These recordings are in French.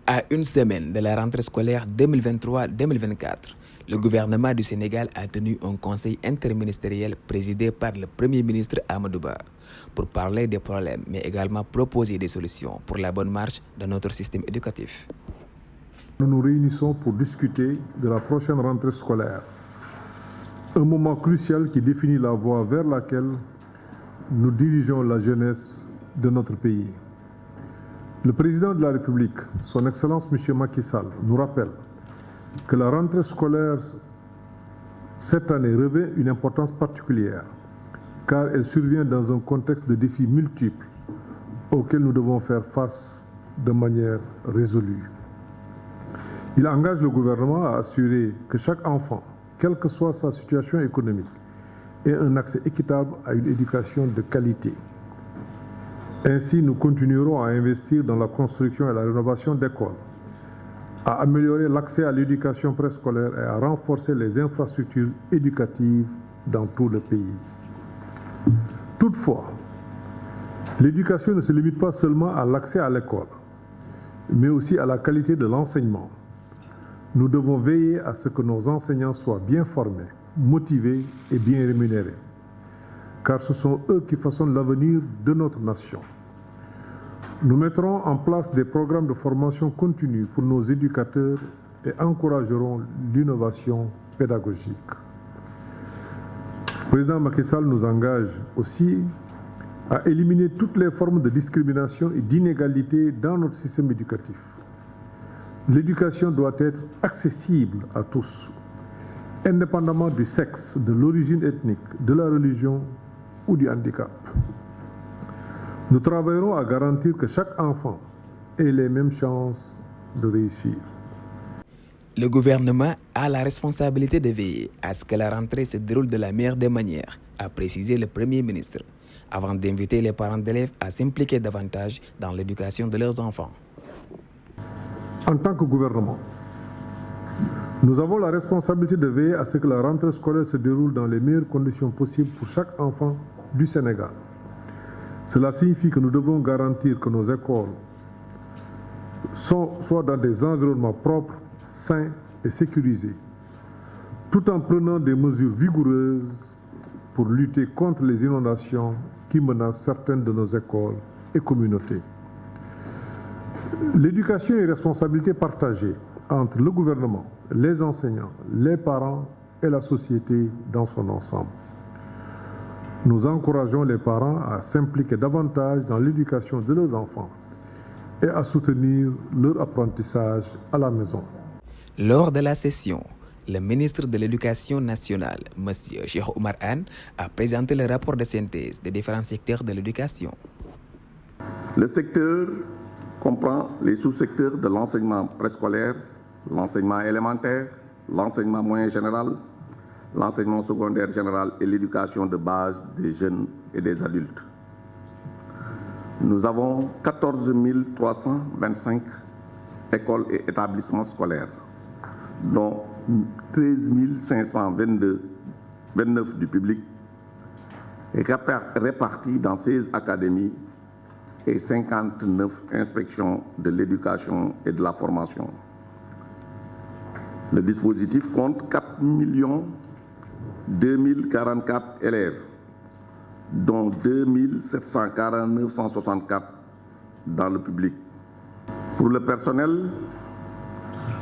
À une semaine de la rentrée scolaire 2023-2024, le gouvernement du Sénégal a tenu un conseil interministériel présidé par le Premier ministre Amadou Ba pour parler des problèmes, mais également proposer des solutions pour la bonne marche de notre système éducatif. Nous nous réunissons pour discuter de la prochaine rentrée scolaire, un moment crucial qui définit la voie vers laquelle nous dirigeons la jeunesse de notre pays. Le président de la République, son Excellence M. Macky Sall, nous rappelle que la rentrée scolaire cette année revêt une importance particulière, car elle survient dans un contexte de défis multiples auxquels nous devons faire face de manière résolue. Il engage le gouvernement à assurer que chaque enfant, quelle que soit sa situation économique, ait un accès équitable à une éducation de qualité. Ainsi, nous continuerons à investir dans la construction et la rénovation d'écoles, à améliorer l'accès à l'éducation préscolaire et à renforcer les infrastructures éducatives dans tout le pays. Toutefois, l'éducation ne se limite pas seulement à l'accès à l'école, mais aussi à la qualité de l'enseignement. Nous devons veiller à ce que nos enseignants soient bien formés, motivés et bien rémunérés, car ce sont eux qui façonnent l'avenir de notre nation. Nous mettrons en place des programmes de formation continue pour nos éducateurs et encouragerons l'innovation pédagogique. Le président Macky Sall nous engage aussi à éliminer toutes les formes de discrimination et d'inégalité dans notre système éducatif. L'éducation doit être accessible à tous, indépendamment du sexe, de l'origine ethnique, de la religion ou du handicap. Nous travaillerons à garantir que chaque enfant ait les mêmes chances de réussir. Le gouvernement a la responsabilité de veiller à ce que la rentrée se déroule de la meilleure des manières, a précisé le Premier ministre, avant d'inviter les parents d'élèves à s'impliquer davantage dans l'éducation de leurs enfants. En tant que gouvernement, nous avons la responsabilité de veiller à ce que la rentrée scolaire se déroule dans les meilleures conditions possibles pour chaque enfant du Sénégal. Cela signifie que nous devons garantir que nos écoles soient dans des environnements propres, sains et sécurisés, tout en prenant des mesures vigoureuses pour lutter contre les inondations qui menacent certaines de nos écoles et communautés. L'éducation est une responsabilité partagée entre le gouvernement, les enseignants, les parents et la société dans son ensemble. Nous encourageons les parents à s'impliquer davantage dans l'éducation de leurs enfants et à soutenir leur apprentissage à la maison. Lors de la session, le ministre de l'Éducation nationale, M. Cheikh Oumar Anne, a présenté le rapport de synthèse des différents secteurs de l'éducation. Le secteur comprend les sous-secteurs de l'enseignement préscolaire, l'enseignement élémentaire, l'enseignement moyen général, l'enseignement secondaire général et l'éducation de base des jeunes et des adultes. Nous avons 14 325 écoles et établissements scolaires, dont 13 529 du public, répartis dans 16 académies et 59 inspections de l'éducation et de la formation. Le dispositif compte 4 2044 élèves, dont 964 dans le public. Pour le personnel,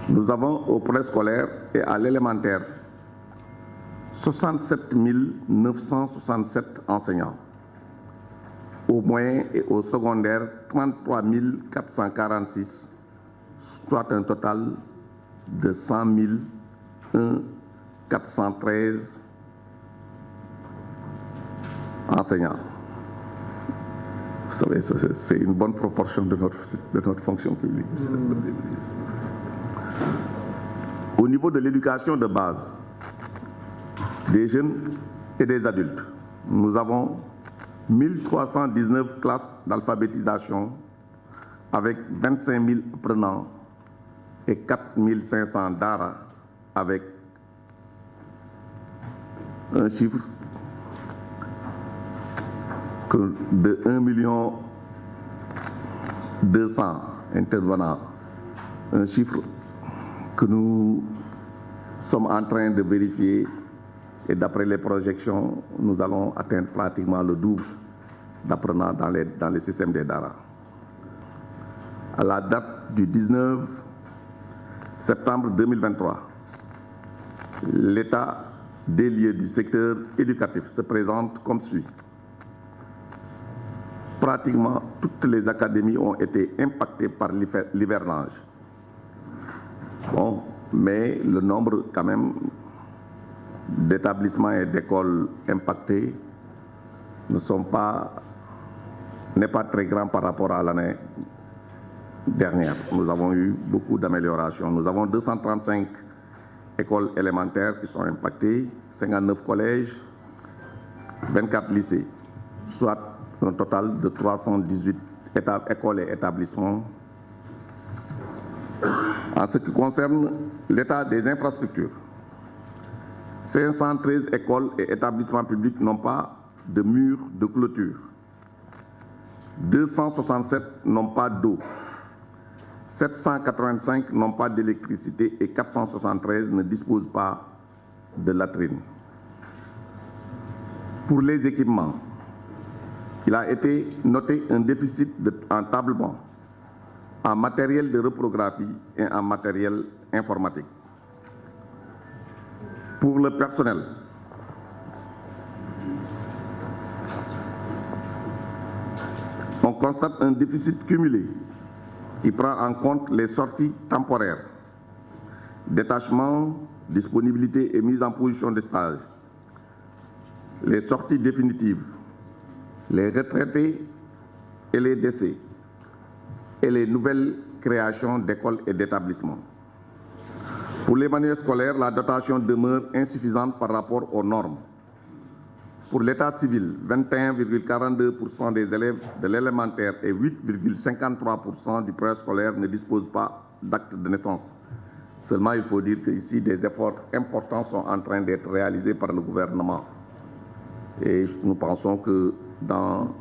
nous avons au préscolaire et à l'élémentaire 67 967 enseignants. Au moyen et au secondaire, 33 446, soit un total de 100 413 enseignants. Vous savez, c'est une bonne proportion de notre fonction publique. Au niveau de l'éducation de base, des jeunes et des adultes, nous avons 1319 classes d'alphabétisation avec 25 000 apprenants et 4 500 daara avec un chiffre de 1 200 000 intervenants un chiffre que nous sommes en train de vérifier et d'après les projections, nous allons atteindre pratiquement le double d'apprenants dans les systèmes des DARA. À la date du 19 septembre 2023, l'état des lieux du secteur éducatif se présente comme suit. Pratiquement toutes les académies ont été impactées par l'hivernage. Bon, mais le nombre quand même d'établissements et d'écoles impactés n'est pas très grand par rapport à l'année dernière. Nous avons eu beaucoup d'améliorations. Nous avons 235 écoles élémentaires qui sont impactées, 59 collèges, 24 lycées, soit un total de 318 écoles et établissements. En ce qui concerne l'état des infrastructures, 513 écoles et établissements publics n'ont pas de murs de clôture. 267 n'ont pas d'eau. 785 n'ont pas d'électricité et 473 ne disposent pas de latrines. Pour les équipements, il a été noté un déficit en tablement, en matériel de reprographie et en matériel informatique. Pour le personnel, on constate un déficit cumulé qui prend en compte les sorties temporaires, détachement, disponibilité et mise en position de stage, les sorties définitives, les retraités et les décès, et les nouvelles créations d'écoles et d'établissements. Pour les manuels scolaires, la dotation demeure insuffisante par rapport aux normes. Pour l'état civil, 21,42% des élèves de l'élémentaire et 8,53% du préscolaire ne disposent pas d'acte de naissance. Seulement, il faut dire qu'ici, des efforts importants sont en train d'être réalisés par le gouvernement. Et nous pensons que dans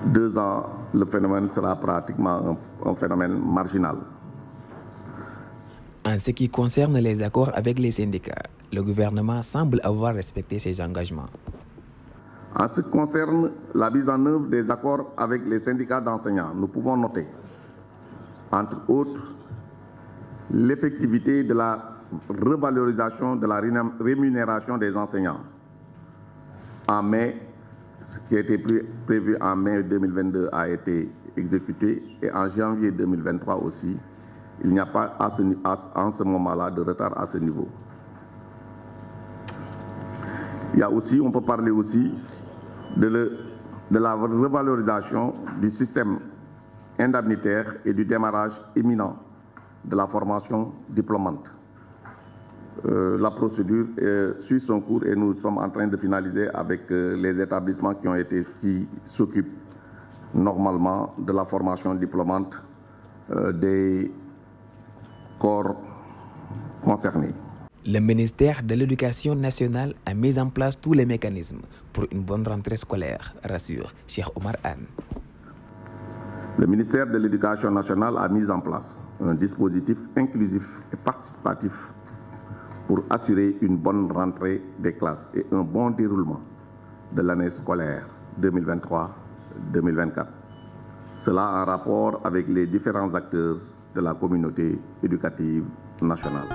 2 ans, le phénomène sera pratiquement un phénomène marginal. En ce qui concerne les accords avec les syndicats, le gouvernement semble avoir respecté ses engagements. En ce qui concerne la mise en œuvre des accords avec les syndicats d'enseignants, nous pouvons noter, entre autres, l'effectivité de la revalorisation de la rémunération des enseignants en mai. Ce qui a été prévu en mai 2022 a été exécuté et en janvier 2023 aussi. Il n'y a pas en ce moment-là de retard à ce niveau. Il y a aussi, on peut parler aussi de la revalorisation du système indemnitaire et du démarrage imminent de la formation diplômante. La procédure suit son cours et nous sommes en train de finaliser avec les établissements qui s'occupent normalement de la formation diplômante des corps concernés. Le ministère de l'Éducation nationale a mis en place tous les mécanismes pour une bonne rentrée scolaire, rassure Cheikh Omar Anne. Le ministère de l'Éducation nationale a mis en place un dispositif inclusif et participatif pour assurer une bonne rentrée des classes et un bon déroulement de l'année scolaire 2023-2024. Cela en rapport avec les différents acteurs de la communauté éducative nationale.